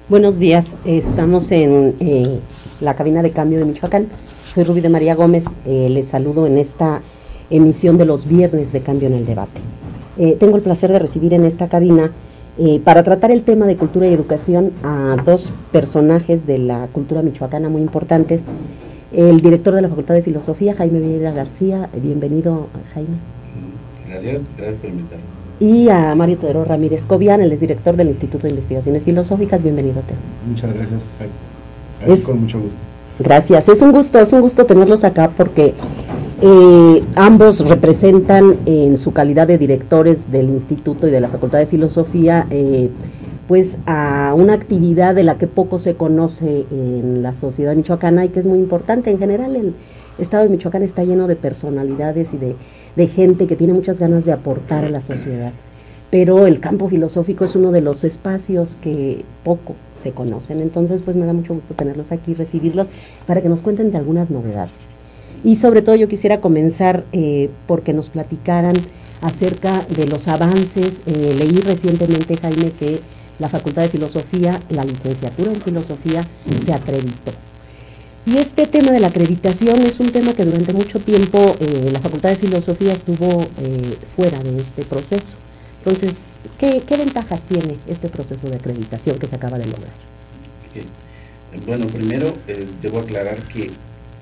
Buenos días, estamos en la cabina de cambio de Michoacán. Soy Rubí de María Gómez, les saludo en esta emisión de los viernes de Cambio en el Debate. Tengo el placer de recibir en esta cabina, para tratar el tema de cultura y educación, a dos personajes de la cultura michoacana muy importantes. El director de la Facultad de Filosofía, Jaime Vieira García. Bienvenido, Jaime. Gracias por invitarme. Y a Mario Teodoro Ramírez Cobian, el director del Instituto de Investigaciones Filosóficas. Bienvenido, Teo. Muchas gracias, Jaime. Con mucho gusto. Gracias, es un gusto tenerlos acá porque ambos representan en su calidad de directores del Instituto y de la Facultad de Filosofía, pues a una actividad de la que poco se conoce en la sociedad michoacana y que es muy importante. En general, el estado de Michoacán está lleno de personalidades y de gente que tiene muchas ganas de aportar a la sociedad, pero el campo filosófico es uno de los espacios que poco se conocen. Entonces, pues me da mucho gusto tenerlos aquí, recibirlos, para que nos cuenten de algunas novedades. Y sobre todo yo quisiera comenzar porque nos platicaran acerca de los avances. Leí recientemente, Jaime, que la Facultad de Filosofía, la licenciatura en Filosofía, se acreditó. Y este tema de la acreditación es un tema que durante mucho tiempo la Facultad de Filosofía estuvo fuera de este proceso. Entonces, ¿qué ventajas tiene este proceso de acreditación que se acaba de lograr? Bueno, primero debo aclarar que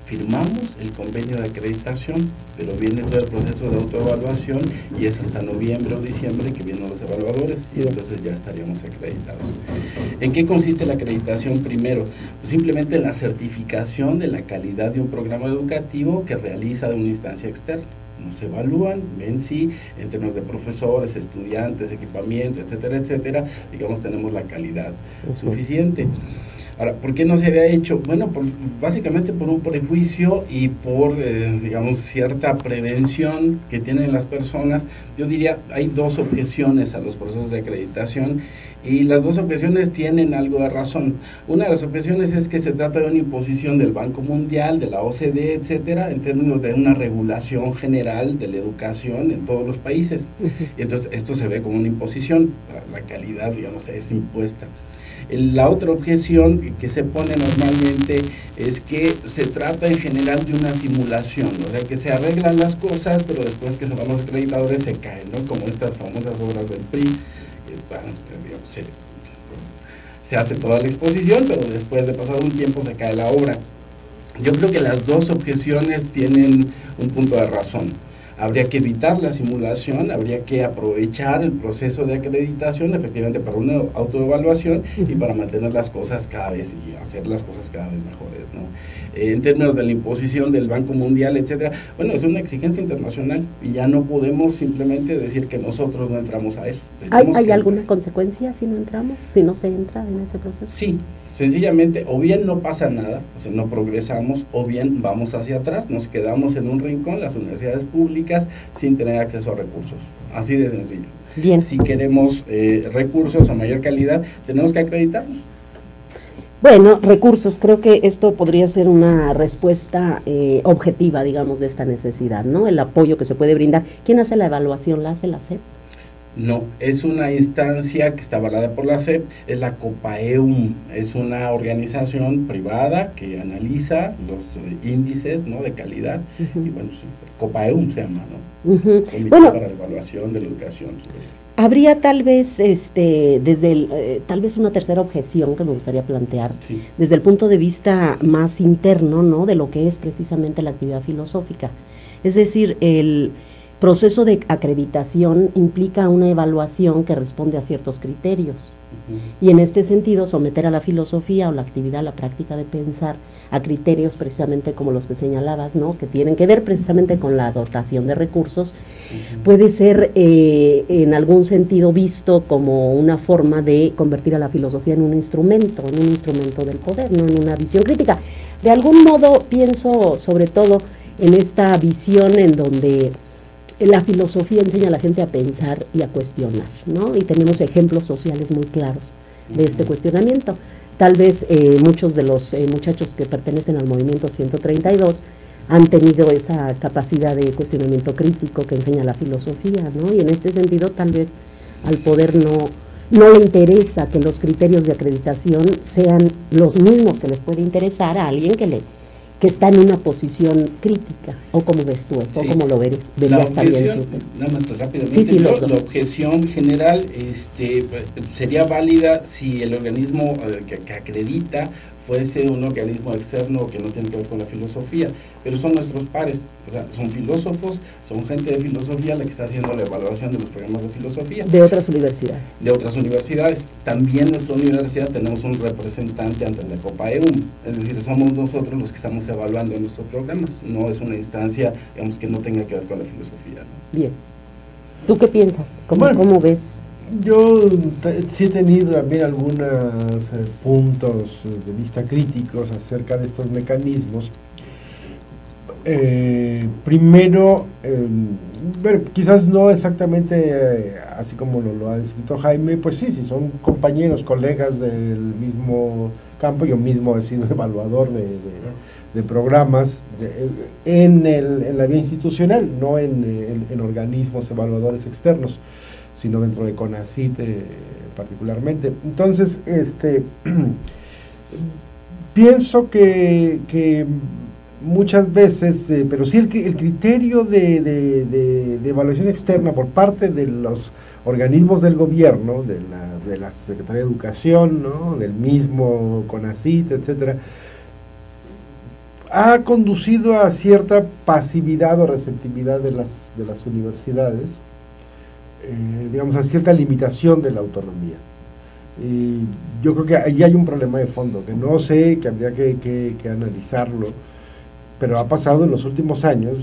firmamos el convenio de acreditación, pero viene todo el proceso de autoevaluación y es hasta noviembre o diciembre que vienen los evaluadores y entonces ya estaríamos acreditados. ¿En qué consiste la acreditación primero? Pues simplemente en la certificación de la calidad de un programa educativo que realiza de una instancia externa. Nos evalúan, ven si en términos de profesores, estudiantes, equipamiento, etcétera, etcétera, digamos, tenemos la calidad suficiente. Ahora, ¿por qué no se había hecho? Bueno, básicamente por un prejuicio y por, digamos, cierta prevención que tienen las personas. Yo diría, hay dos objeciones a los procesos de acreditación y las dos objeciones tienen algo de razón. Una de las objeciones es que se trata de una imposición del Banco Mundial, de la OCDE, etcétera, en términos de una regulación general de la educación en todos los países. Y entonces esto se ve como una imposición, la calidad, digamos, es impuesta. La otra objeción que se pone normalmente es que se trata en general de una simulación, o sea, que se arreglan las cosas, pero después que se van los acreditadores se caen, ¿no? Como estas famosas obras del PRI, se hace toda la exposición, pero después de pasar un tiempo se cae la obra. Yo creo que las dos objeciones tienen un punto de razón. Habría que evitar la simulación, habría que aprovechar el proceso de acreditación efectivamente para una autoevaluación y para mantener las cosas cada vez y hacer las cosas cada vez mejores, ¿no? En términos de la imposición del Banco Mundial, etcétera, bueno, es una exigencia internacional y ya no podemos simplemente decir que nosotros no entramos a eso. ¿Hay alguna consecuencia si no entramos, si no se entra en ese proceso? Sí. Sencillamente, o bien no pasa nada, o sea, no progresamos, o bien vamos hacia atrás, nos quedamos en un rincón, las universidades públicas, sin tener acceso a recursos. Así de sencillo. Bien. Si queremos recursos a mayor calidad, tenemos que acreditarnos. Bueno, recursos, creo que esto podría ser una respuesta objetiva, digamos, de esta necesidad, ¿no? El apoyo que se puede brindar. ¿Quién hace la evaluación? ¿La hace la SEP? No, es una instancia que está avalada por la SEP, es la Copaeum, es una organización privada que analiza los índices, ¿no?, de calidad, y bueno, Copaeum se llama, ¿no? Comité para la Evaluación de la Educación. Habría tal vez, tal vez una tercera objeción que me gustaría plantear, sí, desde el punto de vista más interno, ¿no?, de lo que es precisamente la actividad filosófica. Es decir, el proceso de acreditación implica una evaluación que responde a ciertos criterios. Y en este sentido, someter a la filosofía o la actividad, la práctica de pensar, a criterios precisamente como los que señalabas, ¿no?, que tienen que ver precisamente con la dotación de recursos, puede ser en algún sentido visto como una forma de convertir a la filosofía en un instrumento del poder, no en una visión crítica. De algún modo pienso sobre todo en esta visión en donde la filosofía enseña a la gente a pensar y a cuestionar, ¿no? Y tenemos ejemplos sociales muy claros de este cuestionamiento. Tal vez muchos de los muchachos que pertenecen al movimiento 132 han tenido esa capacidad de cuestionamiento crítico que enseña la filosofía, ¿no? Y en este sentido, tal vez, al poder no no le interesa que los criterios de acreditación sean los mismos que les puede interesar a alguien que está en una posición crítica, o como ves tú eso, Sí. o como lo verías La también. objeción, nada más rápidamente, Sí, la objeción general sería válida si el organismo que acredita fuese un organismo externo que no tiene que ver con la filosofía, pero son nuestros pares, o sea, son filósofos, son gente de filosofía la que está haciendo la evaluación de los programas de filosofía. De otras universidades. De otras universidades. También en nuestra universidad tenemos un representante ante la Copa EUM, es decir, somos nosotros los que estamos evaluando nuestros programas, no es una instancia, digamos, que no tenga que ver con la filosofía, ¿no? Bien. ¿Tú qué piensas? ¿Cómo ves? Yo sí he tenido también algunos puntos de vista críticos acerca de estos mecanismos. Primero, bueno, quizás no exactamente así como lo ha descrito Jaime, pues sí, son compañeros, colegas del mismo campo. Yo mismo he sido evaluador de programas en la vía institucional, no en organismos evaluadores externos, sino dentro de CONACYT particularmente. Entonces, pienso que muchas veces, pero sí el criterio de evaluación externa por parte de los organismos del gobierno, de la Secretaría de Educación, ¿no?, del mismo CONACYT, etcétera, ha conducido a cierta pasividad o receptividad de las universidades, digamos, a cierta limitación de la autonomía. Yo creo que ahí hay un problema de fondo, que no sé, que habría que analizarlo, pero ha pasado en los últimos años,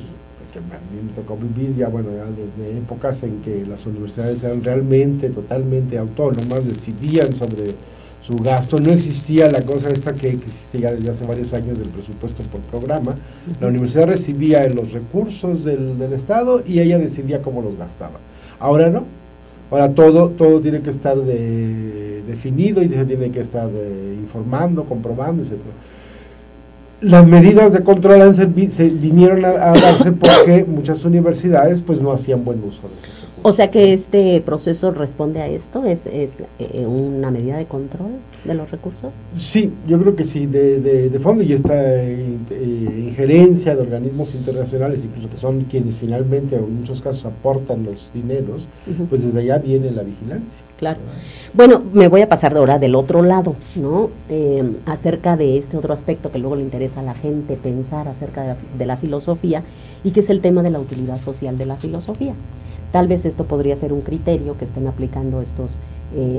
que a mí me tocó vivir ya desde épocas en que las universidades eran realmente, totalmente autónomas, decidían sobre su gasto, no existía la cosa esta que existe ya desde hace varios años del presupuesto por programa. La universidad recibía los recursos del Estado y ella decidía cómo los gastaba. Ahora no, ahora todo tiene que estar definido y se tiene que estar informando, comprobando, etc. Las medidas de control se vinieron a darse porque muchas universidades pues no hacían buen uso de esos recursos. O sea que este proceso responde a esto, ¿es una medida de control de los recursos? Sí, yo creo que sí, de fondo, y esta injerencia de organismos internacionales, incluso que son quienes finalmente en muchos casos aportan los dineros, pues desde allá viene la vigilancia. Claro. Bueno, me voy a pasar ahora del otro lado, ¿no? Acerca de este otro aspecto que luego le interesa a la gente pensar acerca de la filosofía, y que es el tema de la utilidad social de la filosofía. Tal vez esto podría ser un criterio que estén aplicando estos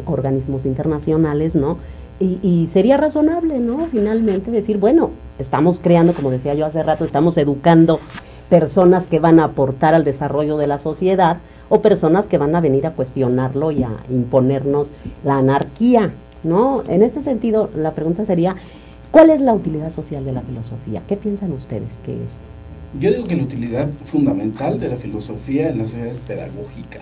organismos internacionales, ¿no? Y sería razonable, ¿no?, finalmente decir, bueno, estamos creando, como decía yo hace rato, estamos educando personas que van a aportar al desarrollo de la sociedad, o personas que van a venir a cuestionarlo y a imponernos la anarquía, ¿no? En este sentido, la pregunta sería, ¿cuál es la utilidad social de la filosofía? ¿Qué piensan ustedes que es? Yo digo que la utilidad fundamental de la filosofía en la sociedad es pedagógica,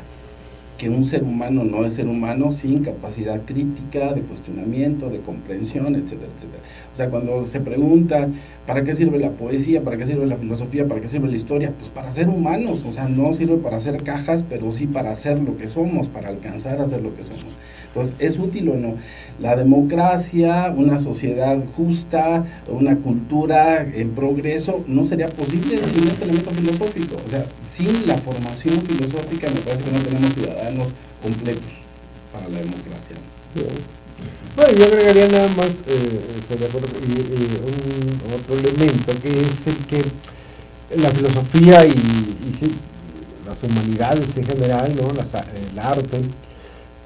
que un ser humano no es ser humano sin capacidad crítica, de cuestionamiento, de comprensión, etcétera, etcétera. O sea, cuando se pregunta, ¿para qué sirve la poesía? ¿Para qué sirve la filosofía? ¿Para qué sirve la historia? Pues para ser humanos, o sea, no sirve para hacer cajas, pero sí para hacer lo que somos, para alcanzar a ser lo que somos. Entonces, ¿es útil o no? La democracia, una sociedad justa, una cultura en progreso, no sería posible sin este elemento filosófico. O sea, sin la formación filosófica me parece que no tenemos ciudadanos completos para la democracia. Bueno, yo agregaría nada más, estoy de acuerdo, un otro elemento, que es el que la filosofía y sí, las humanidades en general, ¿no?, el arte,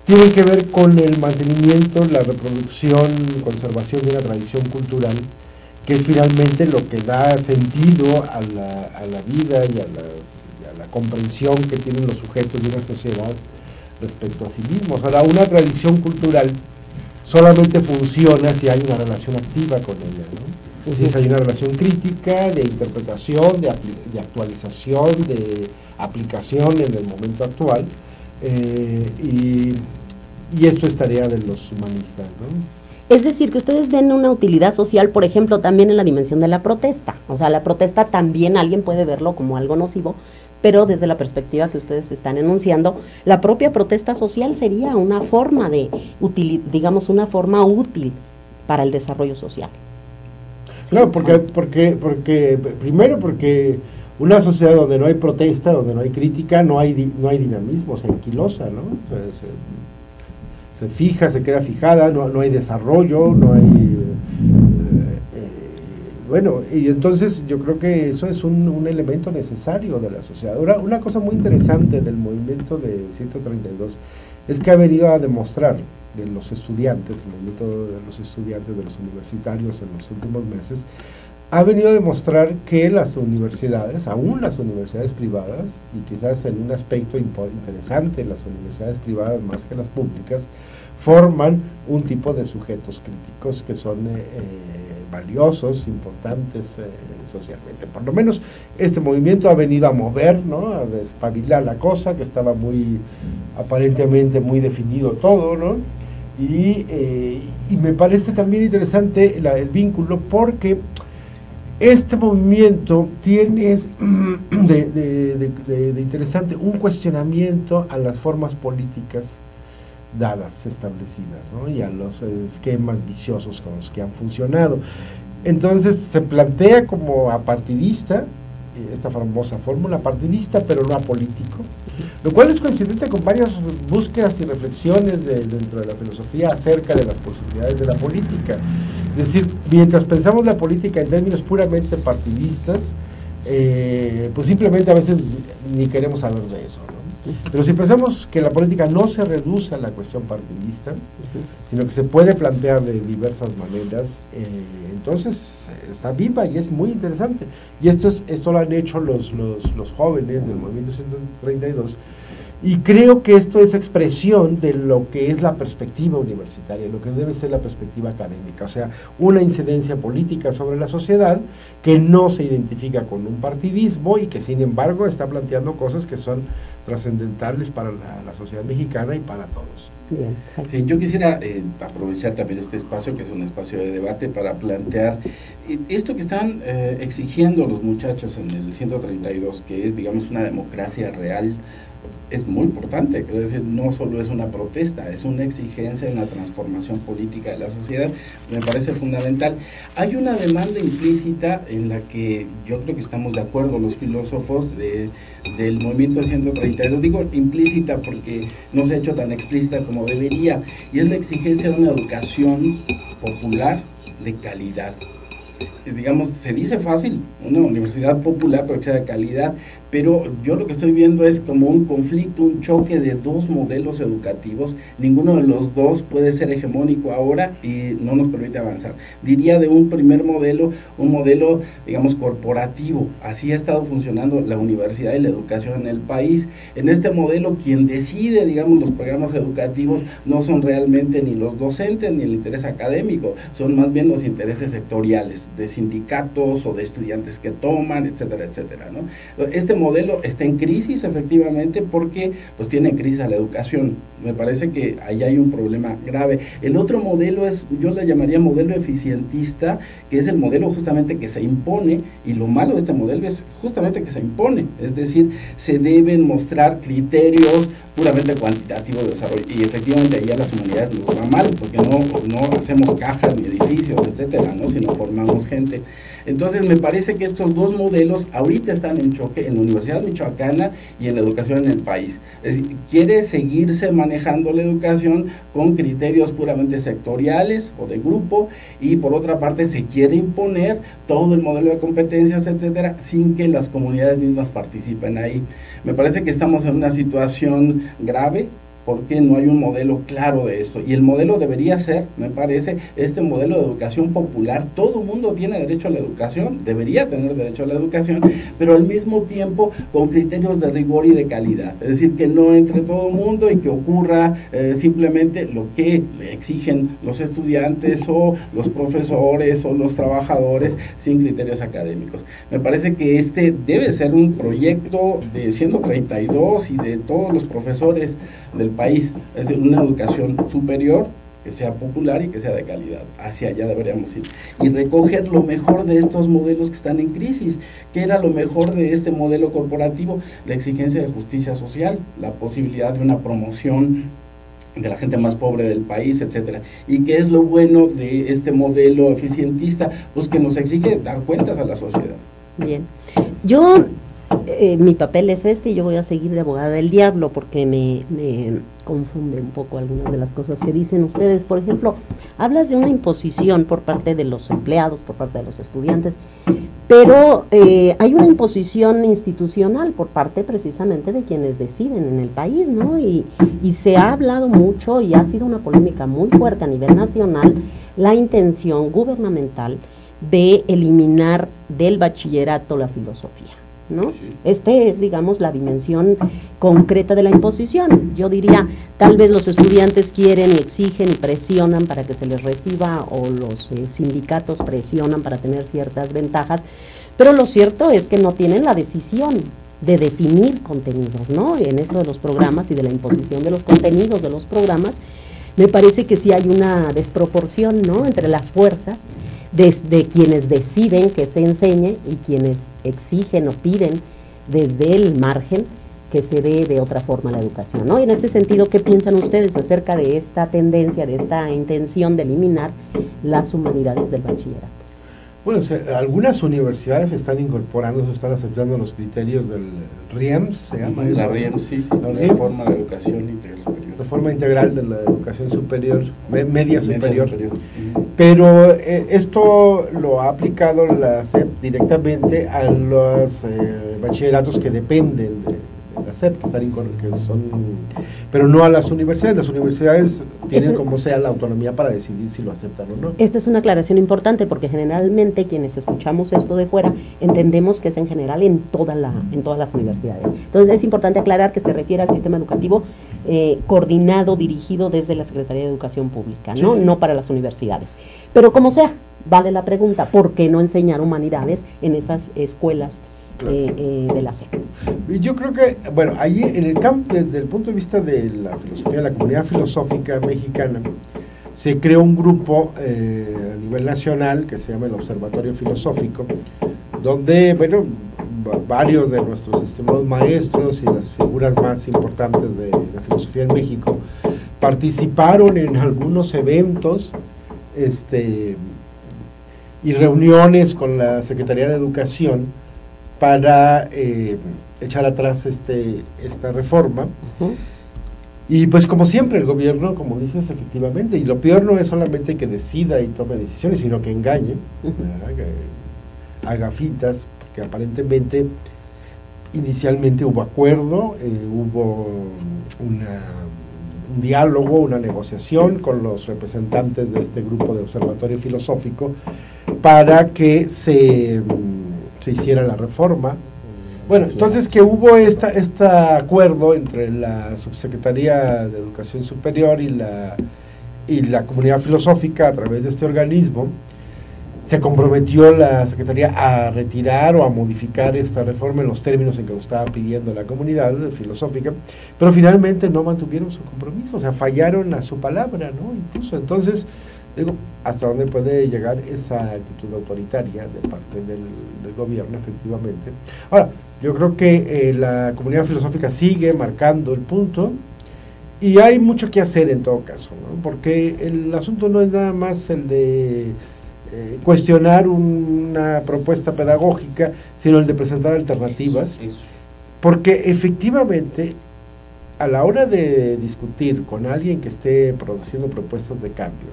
tienen que ver con el mantenimiento, la reproducción, conservación de una tradición cultural, que es finalmente lo que da sentido a la vida y a la comprensión que tienen los sujetos de una sociedad respecto a sí mismos. Ahora, una tradición cultural solamente funciona si hay una relación activa con ella, ¿no? Si hay una relación crítica, de interpretación, de actualización, de aplicación en el momento actual, y esto es tarea de los humanistas, ¿no? Es decir, que ustedes ven una utilidad social, por ejemplo, también en la dimensión de la protesta. O sea, la protesta también alguien puede verlo como algo nocivo, pero desde la perspectiva que ustedes están enunciando, la propia protesta social sería una forma de digamos, una forma útil para el desarrollo social. ¿Sí? Claro, porque primero porque una sociedad donde no hay protesta, donde no hay crítica, no hay dinamismo, se enquilosa, ¿no? O sea, se fija, se queda fijada, no hay desarrollo, no hay... bueno, y entonces yo creo que eso es un elemento necesario de la sociedad. Ahora, una cosa muy interesante del movimiento de 132 es que ha venido a demostrar de los estudiantes, el movimiento de los estudiantes, de los universitarios en los últimos meses, ha venido a demostrar que las universidades, aún las universidades privadas, y quizás en un aspecto interesante, las universidades privadas más que las públicas, forman un tipo de sujetos críticos que son valiosos, importantes socialmente. Por lo menos este movimiento ha venido a mover, ¿no?, a despabilar la cosa, que estaba aparentemente muy definido todo, ¿no? Y me parece también interesante el vínculo, porque este movimiento tiene de interesante un cuestionamiento a las formas políticas dadas, establecidas, ¿no?, y a los esquemas viciosos con los que han funcionado. Entonces se plantea como apartidista, esta famosa fórmula apartidista, pero no apolítico, lo cual es coincidente con varias búsquedas y reflexiones dentro de la filosofía acerca de las posibilidades de la política. Es decir, mientras pensamos la política en términos puramente partidistas, pues simplemente a veces ni queremos saber de eso, ¿no? Pero si pensamos que la política no se reduce a la cuestión partidista, sino que se puede plantear de diversas maneras, entonces está viva y es muy interesante. Y esto lo han hecho los jóvenes del movimiento 132, y creo que esto es expresión de lo que es la perspectiva universitaria, lo que debe ser la perspectiva académica, o sea, una incidencia política sobre la sociedad que no se identifica con un partidismo y que sin embargo está planteando cosas que son trascendentales para la sociedad mexicana y para todos. Bien. Sí, yo quisiera aprovechar también este espacio, que es un espacio de debate, para plantear esto que están exigiendo los muchachos en el 132, que es, digamos, una democracia real. Es muy importante, es decir, no solo es una protesta, es una exigencia, una transformación política de la sociedad, me parece fundamental. Hay una demanda implícita en la que yo creo que estamos de acuerdo los filósofos del movimiento 132, digo implícita porque no se ha hecho tan explícita como debería, y es la exigencia de una educación popular de calidad. Digamos, se dice fácil, una universidad popular pero que sea de calidad, pero yo lo que estoy viendo es como un conflicto, un choque de dos modelos educativos. Ninguno de los dos puede ser hegemónico ahora y no nos permite avanzar. Diría de un primer modelo, un modelo, digamos, corporativo. Así ha estado funcionando la universidad y la educación en el país. En este modelo, quien decide, digamos, los programas educativos no son realmente ni los docentes ni el interés académico, son más bien los intereses sectoriales, de sindicatos o de estudiantes que toman, etcétera, etcétera, ¿no? Este modelo está en crisis, efectivamente, porque pues tiene en crisis a la educación. Me parece que ahí hay un problema grave. El otro modelo es, yo le llamaría modelo eficientista, que es el modelo justamente que se impone, y lo malo de este modelo es justamente que se impone, es decir, se deben mostrar criterios puramente cuantitativos de desarrollo, y efectivamente ahí a las humanidades nos va mal, porque no hacemos cajas ni edificios, etcétera, ¿no?, sino formamos gente. Entonces me parece que estos dos modelos ahorita están en choque en la Universidad Michoacana y en la educación en el país. Es decir, quiere seguirse manejando la educación con criterios puramente sectoriales o de grupo, y por otra parte se quiere imponer todo el modelo de competencias, etcétera, sin que las comunidades mismas participen ahí. Me parece que estamos en una situación grave, porque no hay un modelo claro de esto, y el modelo debería ser, me parece, este modelo de educación popular. Todo mundo tiene derecho a la educación, debería tener derecho a la educación, pero al mismo tiempo con criterios de rigor y de calidad, es decir, que no entre todo mundo y que ocurra simplemente lo que le exigen los estudiantes o los profesores o los trabajadores sin criterios académicos. Me parece que este debe ser un proyecto de 132 y de todos los profesores del país, es decir, una educación superior que sea popular y que sea de calidad. Hacia allá deberíamos ir. Y recoger lo mejor de estos modelos que están en crisis. ¿Qué era lo mejor de este modelo corporativo? La exigencia de justicia social, la posibilidad de una promoción de la gente más pobre del país, etcétera. ¿Y qué es lo bueno de este modelo eficientista? Pues que nos exige dar cuentas a la sociedad. Bien. Yo, mi papel es este y yo voy a seguir de abogada del diablo porque me confunde un poco algunas de las cosas que dicen ustedes. Por ejemplo, hablas de una imposición por parte de los empleados, por parte de los estudiantes, pero hay una imposición institucional por parte precisamente de quienes deciden en el país, ¿no? Y se ha hablado mucho y ha sido una polémica muy fuerte a nivel nacional la intención gubernamental de eliminar del bachillerato la filosofía, ¿no? Este es, digamos, la dimensión concreta de la imposición. Yo diría, tal vez los estudiantes quieren y exigen y presionan para que se les reciba, o los sindicatos presionan para tener ciertas ventajas, pero lo cierto es que no tienen la decisión de definir contenidos, ¿no? En esto de los programas y de la imposición de los contenidos de los programas, me parece que sí hay una desproporción, ¿no?, entre las fuerzas desde quienes deciden que se enseñe y quienes exigen o piden desde el margen que se dé de otra forma la educación, ¿no? Y en este sentido, ¿qué piensan ustedes acerca de esta tendencia, de esta intención de eliminar las humanidades del bachillerato? Bueno, algunas universidades están incorporando, se están aceptando los criterios del RIEMS, se llama eso. La RIEMS, sí, la Reforma de Educación Integral Superior. Reforma Integral de la Educación Superior, media superior. Pero esto lo ha aplicado la SEP directamente a los bachilleratos que dependen de la SEP, que son, pero no a las universidades. Las universidades tienen como sea la autonomía para decidir si lo aceptan o no. Esta es una aclaración importante porque generalmente quienes escuchamos esto de fuera entendemos que es en general en todas las universidades. Entonces es importante aclarar que se refiere al sistema educativo coordinado, dirigido desde la Secretaría de Educación Pública, ¿no? Sí, sí. No para las universidades. Pero como sea, vale la pregunta, ¿por qué no enseñar humanidades en esas escuelas de la SEP? Yo creo que, bueno, ahí en el campo, desde el punto de vista de la filosofía, la comunidad filosófica mexicana, se creó un grupo a nivel nacional que se llama el Observatorio Filosófico, donde, bueno, varios de nuestros estimados maestros y las figuras más importantes de la filosofía en México participaron en algunos eventos y reuniones con la Secretaría de Educación para echar atrás esta reforma. Y pues como siempre el gobierno, como dices, efectivamente, y lo peor no es solamente que decida y tome decisiones, sino que engañe, que haga fitas, porque aparentemente inicialmente hubo acuerdo, hubo un diálogo, una negociación con los representantes de este grupo de Observatorio Filosófico para que se hiciera la reforma. Bueno, entonces que hubo este acuerdo entre la Subsecretaría de Educación Superior y la comunidad filosófica a través de este organismo. Se comprometió la Secretaría a retirar o a modificar esta reforma en los términos en que lo estaba pidiendo la comunidad filosófica, pero finalmente no mantuvieron su compromiso, o sea, fallaron a su palabra, ¿no? Incluso, entonces, digo, hasta dónde puede llegar esa actitud autoritaria de parte del gobierno, efectivamente. Ahora, yo creo que la comunidad filosófica sigue marcando el punto y hay mucho que hacer en todo caso, ¿no? Porque el asunto no es nada más el de cuestionar una propuesta pedagógica, sino el de presentar alternativas, porque efectivamente a la hora de discutir con alguien que esté produciendo propuestas de cambio,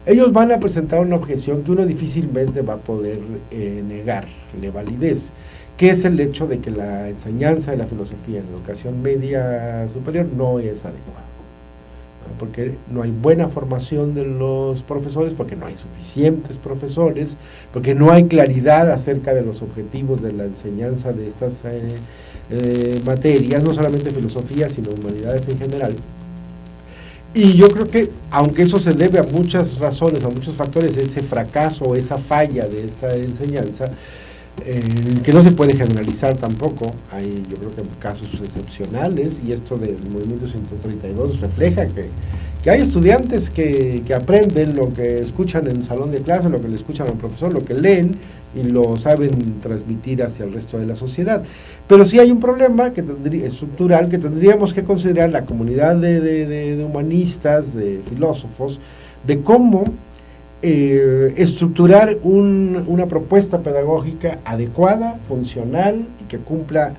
ellos van a presentar una objeción que uno difícilmente va a poder negarle validez, que es el hecho de que la enseñanza de la filosofía en la educación media superior no es adecuada, porque no hay buena formación de los profesores, porque no hay suficientes profesores, porque no hay claridad acerca de los objetivos de la enseñanza de estas materias, no solamente filosofía, sino humanidades en general. Y yo creo que, aunque eso se debe a muchas razones, a muchos factores, ese fracaso, esa falla de esta enseñanza, que no se puede generalizar tampoco. Hay, yo creo que casos excepcionales, y esto del movimiento 132 refleja que hay estudiantes que aprenden lo que escuchan en el salón de clase, lo que le escuchan al profesor, lo que leen, y lo saben transmitir hacia el resto de la sociedad. Pero sí hay un problema estructural que tendríamos que considerar la comunidad de humanistas, de filósofos, de cómo estructurar una propuesta pedagógica adecuada, funcional, y que cumpla,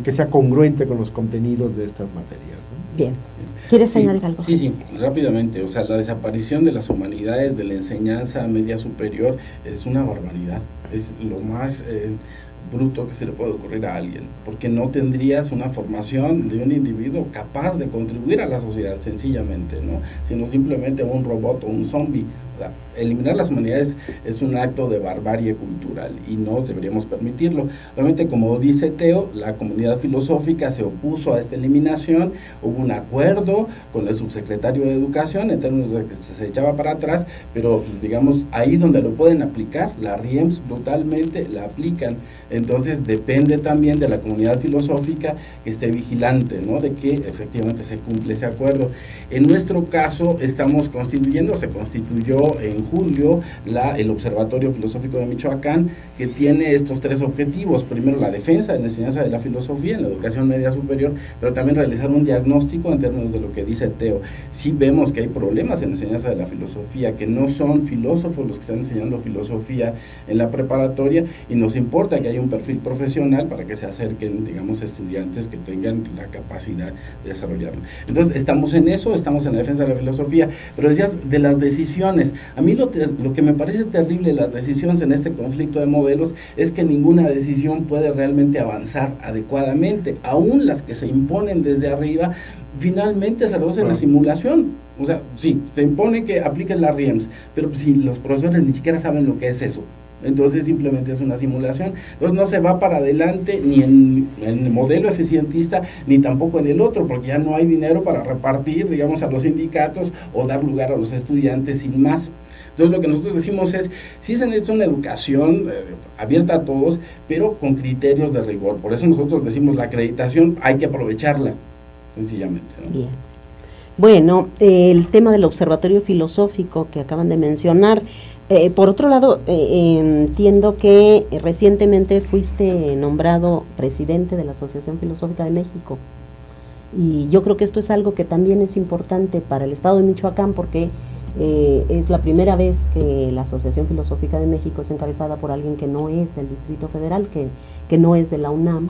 que sea congruente con los contenidos de estas materias, ¿no? Bien. ¿Quieres añadir algo? Sí, rápidamente. O sea, la desaparición de las humanidades, de la enseñanza media superior, es una barbaridad. Es lo más bruto que se le puede ocurrir a alguien, porque no tendrías una formación de un individuo capaz de contribuir a la sociedad, sencillamente, ¿no? Sino simplemente un robot o un zombie. O sea, eliminar las humanidades es un acto de barbarie cultural y no deberíamos permitirlo. Obviamente, como dice Teo, la comunidad filosófica se opuso a esta eliminación, hubo un acuerdo con el subsecretario de Educación en términos de que se echaba para atrás, pero digamos, ahí donde lo pueden aplicar, la RIEMS brutalmente la aplican. Entonces depende también de la comunidad filosófica que esté vigilante, ¿no?, de que efectivamente se cumple ese acuerdo. En nuestro caso estamos constituyendo, se constituyó en julio el Observatorio Filosófico de Michoacán, que tiene estos tres objetivos: primero, la defensa de la enseñanza de la filosofía en la educación media superior, pero también realizar un diagnóstico en términos de lo que dice Teo. Sí vemos que hay problemas en la enseñanza de la filosofía, que no son filósofos los que están enseñando filosofía en la preparatoria, y nos importa que haya un perfil profesional para que se acerquen, digamos, estudiantes que tengan la capacidad de desarrollarlo. Entonces, estamos en eso, estamos en la defensa de la filosofía, pero decías de las decisiones. A mí lo que me parece terrible de las decisiones en este conflicto de modelos es que ninguna decisión puede realmente avanzar adecuadamente. Aún las que se imponen desde arriba, finalmente se reducen a simulación. O sea, sí, se impone que apliquen la RIEMS, pero si los profesores ni siquiera saben lo que es eso, entonces simplemente es una simulación. Entonces no se va para adelante ni en el modelo eficientista, ni tampoco en el otro, porque ya no hay dinero para repartir, digamos, a los sindicatos o dar lugar a los estudiantes sin más. Entonces lo que nosotros decimos es, sí se necesita una educación abierta a todos, pero con criterios de rigor. Por eso nosotros decimos, la acreditación hay que aprovecharla, sencillamente, ¿no? Bien. Bueno, el tema del observatorio filosófico que acaban de mencionar, por otro lado, entiendo que recientemente fuiste nombrado presidente de la Asociación Filosófica de México, y yo creo que esto es algo que también es importante para el estado de Michoacán, porque es la primera vez que la Asociación Filosófica de México es encabezada por alguien que no es del Distrito Federal, que no es de la UNAM,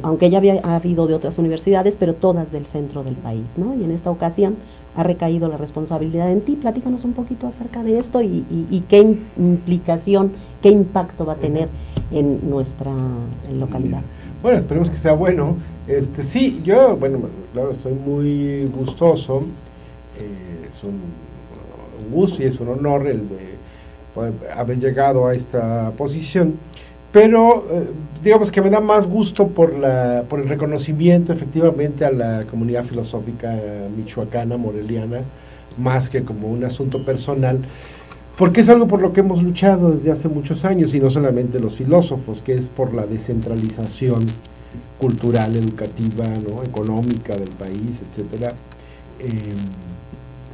aunque ya ha habido de otras universidades, pero todas del centro del país, ¿no? Y en esta ocasión ha recaído la responsabilidad en ti. Platícanos un poquito acerca de esto y qué implicación, qué impacto va a tener en nuestra localidad. Bueno, esperemos que sea bueno. Sí, yo, bueno, claro, estoy muy gustoso. Es un gusto y es un honor el de haber llegado a esta posición, pero digamos que me da más gusto por el reconocimiento efectivamente a la comunidad filosófica michoacana, moreliana, más que como un asunto personal, porque es algo por lo que hemos luchado desde hace muchos años, y no solamente los filósofos, que es por la descentralización cultural, educativa, ¿no?, económica del país, etcétera.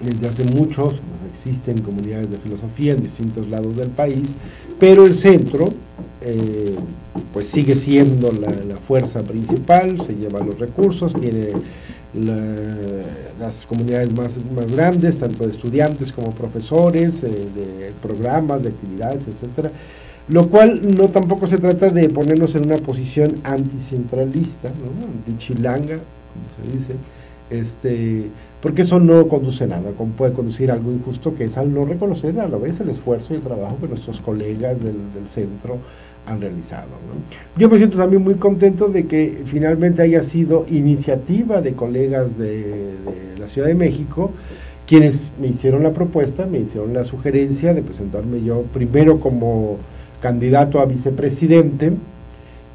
Desde hace muchos existen comunidades de filosofía en distintos lados del país, pero el centro pues sigue siendo la fuerza principal, se lleva los recursos, tiene las comunidades más grandes, tanto de estudiantes como profesores, de programas, de actividades, etcétera. Lo cual no tampoco se trata de ponernos en una posición anticentralista, ¿no?, antichilanga, como se dice, porque eso no conduce a nada, como puede conducir a algo injusto, que es al no reconocer a la vez el esfuerzo y el trabajo que nuestros colegas del centro han realizado, ¿no? Yo me siento también muy contento de que finalmente haya sido iniciativa de colegas de la Ciudad de México quienes me hicieron la propuesta, me hicieron la sugerencia de presentarme yo primero como candidato a vicepresidente,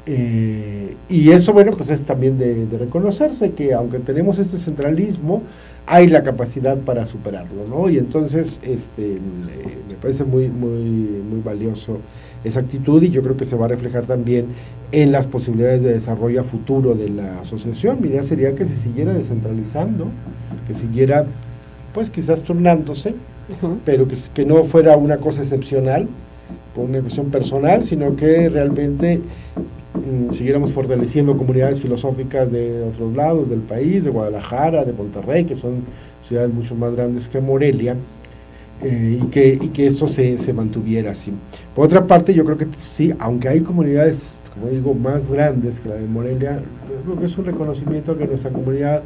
y eso, bueno, pues es también de reconocerse que aunque tenemos este centralismo, hay la capacidad para superarlo, ¿no? Y entonces me parece muy valioso esa actitud, y yo creo que se va a reflejar también en las posibilidades de desarrollo a futuro de la asociación. Mi idea sería que se siguiera descentralizando, que siguiera pues quizás turnándose, pero que no fuera una cosa excepcional, por una cuestión personal, sino que realmente siguiéramos fortaleciendo comunidades filosóficas de otros lados del país, de Guadalajara, de Monterrey, que son ciudades mucho más grandes que Morelia, y que esto se mantuviera así. Por otra parte, yo creo que sí, aunque hay comunidades, como digo, más grandes que la de Morelia, creo que es un reconocimiento que nuestra comunidad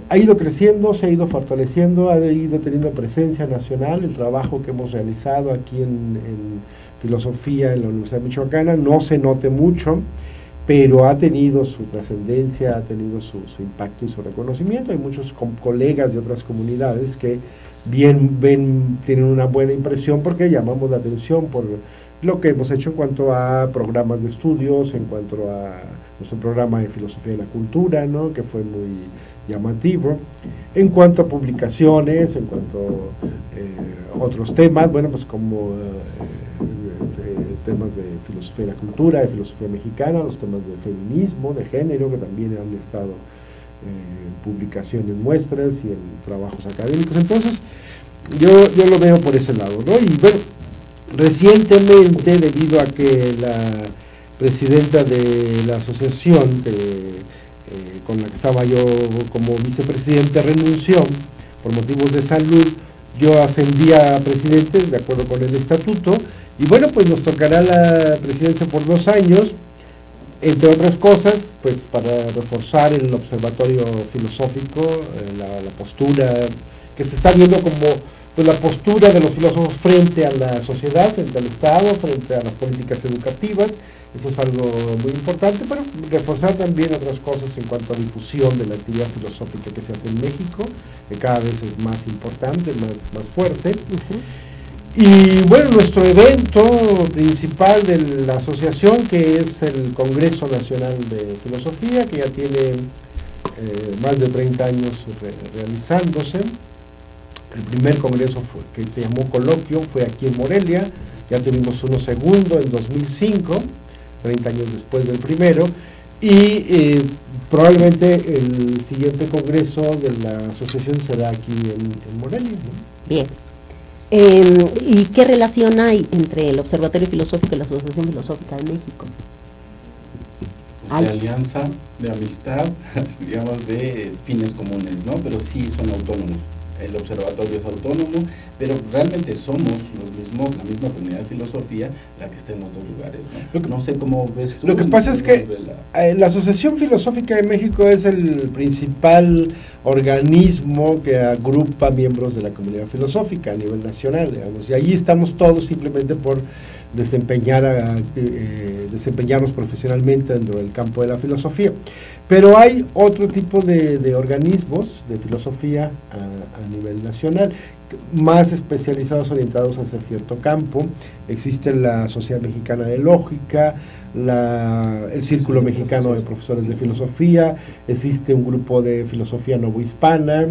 ha ido creciendo, se ha ido fortaleciendo, ha ido teniendo presencia nacional. El trabajo que hemos realizado aquí en filosofía en la Universidad Michoacana no se note mucho, pero ha tenido su trascendencia, ha tenido su impacto y su reconocimiento. Hay muchos colegas de otras comunidades que tienen una buena impresión porque llamamos la atención por lo que hemos hecho en cuanto a programas de estudios, en cuanto a nuestro programa de filosofía y la cultura, ¿no?, que fue muy llamativo, en cuanto a publicaciones, en cuanto a otros temas, bueno, pues como temas de filosofía y la cultura, de filosofía mexicana, los temas de feminismo, de género, que también han estado en publicaciones nuestras y en trabajos académicos. Entonces, yo lo veo por ese lado, ¿no? Y bueno, recientemente, debido a que la presidenta de la asociación, con la que estaba yo como vicepresidente, renunció por motivos de salud, yo ascendí a presidente de acuerdo con el estatuto, y bueno, pues nos tocará la presidencia por 2 años, entre otras cosas, pues para reforzar el observatorio filosófico, la postura que se está viendo como pues, la postura de los filósofos frente a la sociedad, frente al Estado, frente a las políticas educativas. Eso es algo muy importante, pero reforzar también otras cosas en cuanto a difusión de la actividad filosófica que se hace en México, que cada vez es más importante, más fuerte. Y bueno, nuestro evento principal de la asociación, que es el Congreso Nacional de Filosofía, que ya tiene más de 30 años realizándose. El primer congreso que se llamó Coloquio fue aquí en Morelia, ya tuvimos uno segundo en 2005, 30 años después del primero, y probablemente el siguiente congreso de la asociación será aquí en Morelia, ¿no? Bien. ¿Y qué relación hay entre el Observatorio Filosófico y la Asociación Filosófica de México? De alianza, de amistad, digamos, de fines comunes, ¿no? Pero sí son autónomos. El observatorio es autónomo, pero realmente somos la misma comunidad de filosofía la que está en otros lugares, ¿no? No sé cómo ves tú. Lo que pasa es que la Asociación Filosófica de México es el principal organismo que agrupa miembros de la comunidad filosófica a nivel nacional, digamos, y allí estamos todos simplemente por desempeñarnos profesionalmente dentro del campo de la filosofía. Pero hay otro tipo de organismos de filosofía a nivel nacional, más especializados, orientados hacia cierto campo. Existe la Sociedad Mexicana de Lógica, el Círculo Mexicano de Profesores de Filosofía, existe un grupo de filosofía novohispana,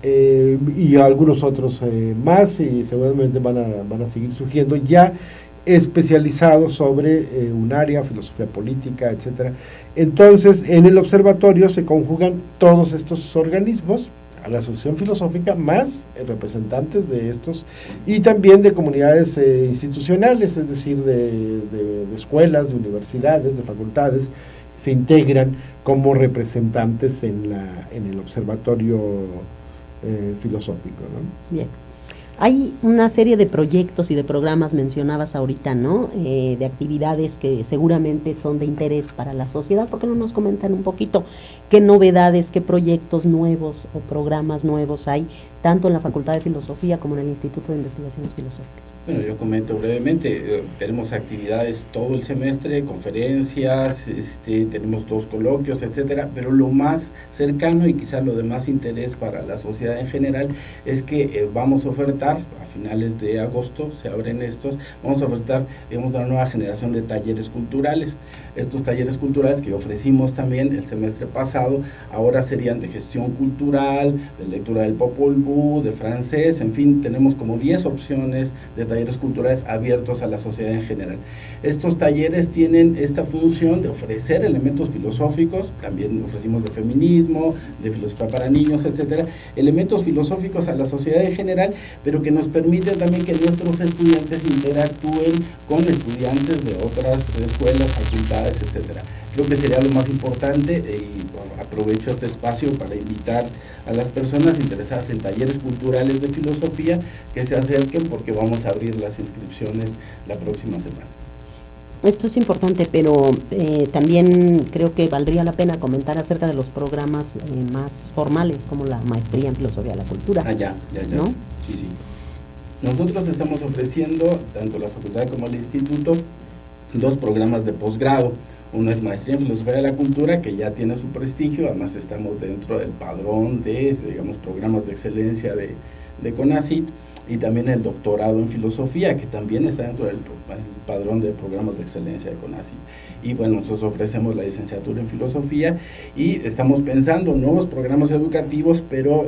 y algunos otros más, y seguramente van a seguir surgiendo ya especializados sobre un área, filosofía política, etcétera. Entonces, en el observatorio se conjugan todos estos organismos, a la Asociación Filosófica, más representantes de estos, y también de comunidades institucionales, es decir, de escuelas, de universidades, de facultades, se integran como representantes en el observatorio filosófico, ¿no? Bien. Hay una serie de proyectos y de programas, mencionabas ahorita, ¿no?, de actividades que seguramente son de interés para la sociedad. ¿Por qué no nos comentan un poquito qué novedades, qué proyectos nuevos o programas nuevos hay, tanto en la Facultad de Filosofía como en el Instituto de Investigaciones Filosóficas? Bueno, yo comento brevemente. Tenemos actividades todo el semestre, conferencias, tenemos 2 coloquios, etcétera, pero lo más cercano y quizás lo de más interés para la sociedad en general es que vamos a ofertar a finales de agosto se abren estos. Vamos a ofertar, digamos, una nueva generación de talleres culturales. Estos talleres culturales que ofrecimos también el semestre pasado, ahora serían de gestión cultural, de lectura del Popol Vuh, de francés, en fin, tenemos como 10 opciones de talleres culturales abiertos a la sociedad en general. Estos talleres tienen esta función de ofrecer elementos filosóficos, también ofrecimos de feminismo, de filosofía para niños, etcétera, elementos filosóficos a la sociedad en general, pero que nos permite también que nuestros estudiantes interactúen con estudiantes de otras escuelas, facultades, etcétera. Creo que sería lo más importante y aprovecho este espacio para invitar a las personas interesadas en talleres culturales de filosofía que se acerquen, porque vamos a abrir las inscripciones la próxima semana. Esto es importante, pero también creo que valdría la pena comentar acerca de los programas más formales, como la maestría en filosofía de la cultura. Ya. ¿No? Sí. Nosotros estamos ofreciendo, tanto la facultad como el instituto, 2 programas de posgrado. Uno es maestría en filosofía de la cultura, que ya tiene su prestigio, además estamos dentro del padrón de, digamos, programas de excelencia de CONACYT, y también el doctorado en filosofía, que también está dentro del padrón de programas de excelencia de CONACYT. Y bueno, nosotros ofrecemos la licenciatura en filosofía y estamos pensando en nuevos programas educativos, pero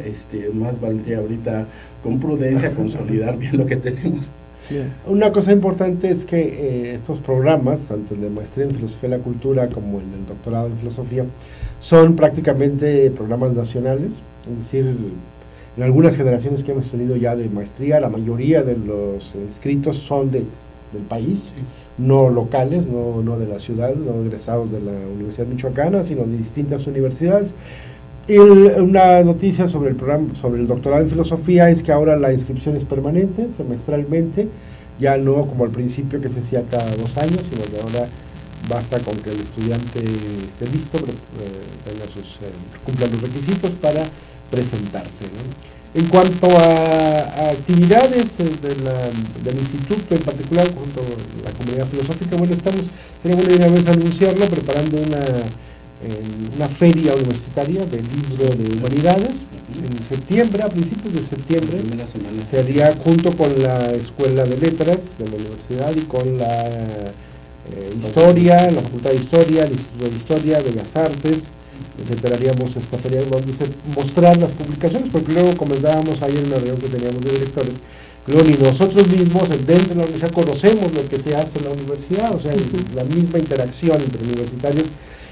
más valdría ahorita con prudencia consolidar bien lo que tenemos. Una cosa importante es que estos programas, tanto el de maestría en filosofía de la cultura como el del doctorado en filosofía, son prácticamente programas nacionales, es decir, en algunas generaciones que hemos tenido ya de maestría, la mayoría de los inscritos son del país, sí, no locales, no de la ciudad, no egresados de la Universidad Michoacana, sino de distintas universidades. Y una noticia sobre el programa, sobre el doctorado en filosofía, es que ahora la inscripción es permanente, semestralmente, ya no como al principio que se hacía cada 2 años, sino que ahora basta con que el estudiante esté listo, cumpla los requisitos para presentarse, ¿no? En cuanto a actividades del instituto en particular, junto a la comunidad filosófica, bueno, sería buena idea vez anunciarlo, preparando una feria universitaria del libro de humanidades en septiembre, a principios de septiembre, se haría junto con la Escuela de Letras de la universidad y con la Historia, la Facultad de Historia, el Instituto de Historia, Bellas Artes, etcétera. Haríamos esta feria donde mostrar las publicaciones, porque luego comentábamos ayer en una reunión que teníamos de directores, luego ni nosotros mismos dentro de la universidad conocemos lo que se hace en la universidad, o sea, la misma interacción entre universitarios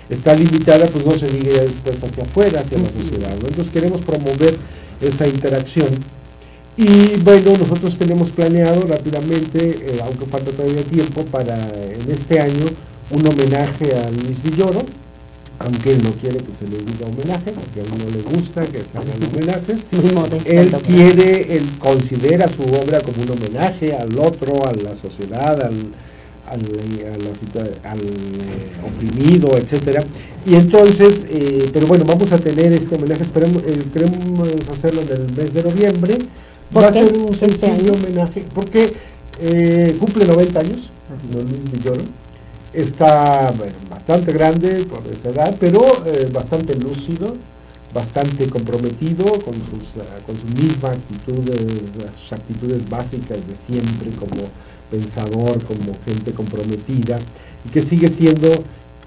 está limitada, pues no se diga después hacia afuera, hacia la sociedad, ¿no? Entonces queremos promover esa interacción. Y bueno, nosotros tenemos planeado rápidamente, aunque falta todavía tiempo, para en este año un homenaje a Luis Villoro, aunque él no quiere que se le diga homenaje, porque a él no le gusta que se hagan homenajes. Él considera su obra como un homenaje al otro, a la sociedad, al oprimido, etcétera. Y entonces, pero bueno, vamos a tener este homenaje, queremos hacerlo en el mes de noviembre. Va a ser un sencillo homenaje, porque cumple 90 años, don Luis Villoro. Está bastante grande por esa edad, pero bastante lúcido, bastante comprometido con su misma actitud, sus actitudes básicas de siempre como pensador, como gente comprometida, y que sigue siendo,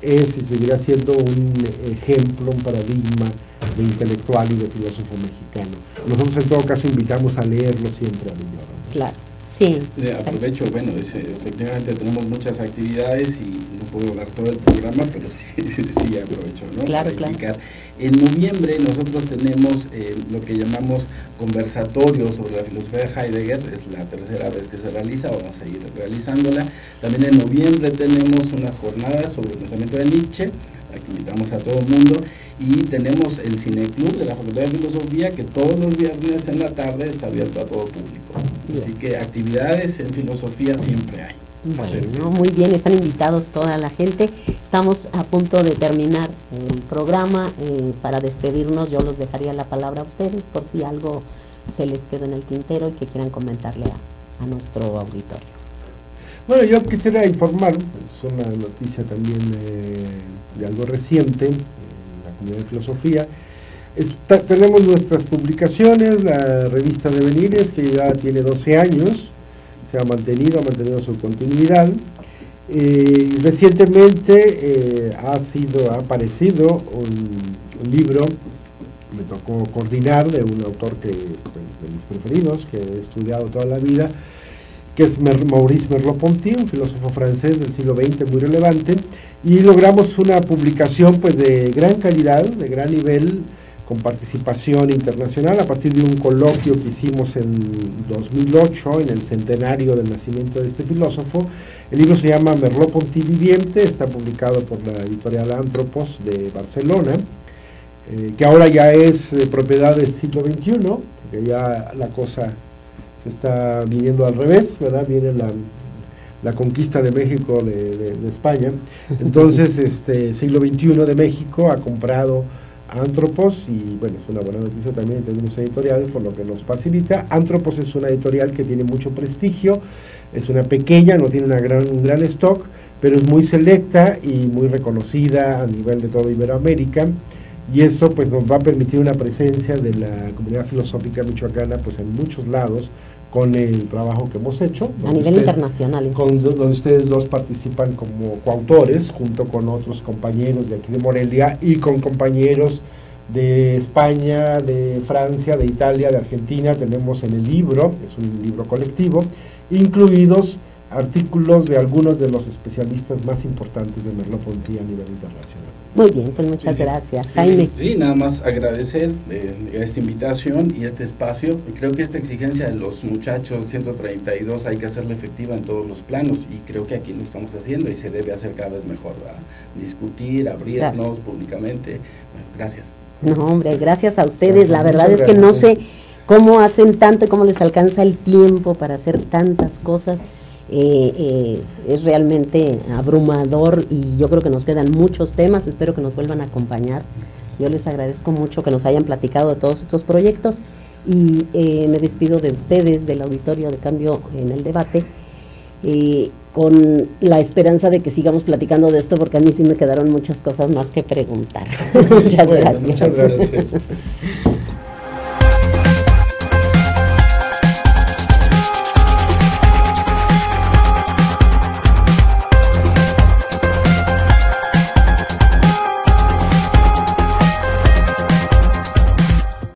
y seguirá siendo un ejemplo, un paradigma de intelectual y de filósofo mexicano. Nosotros en todo caso invitamos a leerlo siempre a Villoro, ¿no? Claro. Sí. Aprovecho, bueno, efectivamente tenemos muchas actividades y no puedo hablar todo el programa, pero sí aprovecho, ¿no? Claro, para indicar. En noviembre nosotros tenemos lo que llamamos conversatorios sobre la filosofía de Heidegger, es la tercera vez que se realiza, vamos a seguir realizándola. También en noviembre tenemos unas jornadas sobre el pensamiento de Nietzsche, a que invitamos a todo el mundo, y tenemos el Cineclub de la Facultad de Filosofía, que todos los viernes en la tarde está abierto a todo público. Bien. Así que actividades en filosofía siempre hay. Bueno, muy bien, están invitados toda la gente. Estamos a punto de terminar el programa. Para despedirnos, yo los dejaría la palabra a ustedes por si algo se les quedó en el tintero y que quieran comentarle a nuestro auditorio. Bueno, yo quisiera informar, es una noticia también de algo reciente, en la comunidad de filosofía. Tenemos nuestras publicaciones, la revista Devenires, que ya tiene 12 años, se ha mantenido su continuidad. Recientemente ha aparecido un libro, me tocó coordinar, de un autor de mis preferidos, que he estudiado toda la vida, que es Maurice Merleau-Ponty, un filósofo francés del siglo XX muy relevante, y logramos una publicación pues de gran calidad, de gran nivel, con participación internacional, a partir de un coloquio que hicimos en 2008, en el centenario del nacimiento de este filósofo. El libro se llama Merleau-Ponty viviente, está publicado por la editorial Anthropos de Barcelona, que ahora ya es propiedad del siglo XXI, porque ya la cosa se está viniendo al revés, ¿verdad? Viene la conquista de México de España. Entonces, siglo XXI de México ha comprado Anthropos, y bueno, es una buena noticia también, tenemos editoriales, por lo que nos facilita. Anthropos es una editorial que tiene mucho prestigio, es una pequeña, no tiene un gran stock, pero es muy selecta y muy reconocida a nivel de toda Iberoamérica, y eso pues nos va a permitir una presencia de la comunidad filosófica michoacana pues en muchos lados, con el trabajo que hemos hecho. A nivel internacional. Donde ustedes dos participan como coautores, junto con otros compañeros de aquí de Morelia, y con compañeros de España, de Francia, de Italia, de Argentina. Tenemos en el libro, es un libro colectivo, incluidos artículos de algunos de los especialistas más importantes de Merleau-Ponty a nivel internacional. Muy bien, pues muchas gracias, Jaime. Sí, nada más agradecer esta invitación y este espacio. Creo que esta exigencia de los muchachos 132 hay que hacerla efectiva en todos los planos, y creo que aquí lo estamos haciendo y se debe hacer cada vez mejor, ¿verdad? Discutir, abrirnos públicamente. Bueno, gracias. No, hombre, gracias a ustedes. La verdad es que no sé cómo hacen tanto y cómo les alcanza el tiempo para hacer tantas cosas. Es realmente abrumador, y yo creo que nos quedan muchos temas. Espero que nos vuelvan a acompañar. Yo les agradezco mucho que nos hayan platicado de todos estos proyectos, y me despido de ustedes, del auditorio de Cambio en el Debate, con la esperanza de que sigamos platicando de esto, porque a mí sí me quedaron muchas cosas más que preguntar. Muchas gracias. Muchas gracias.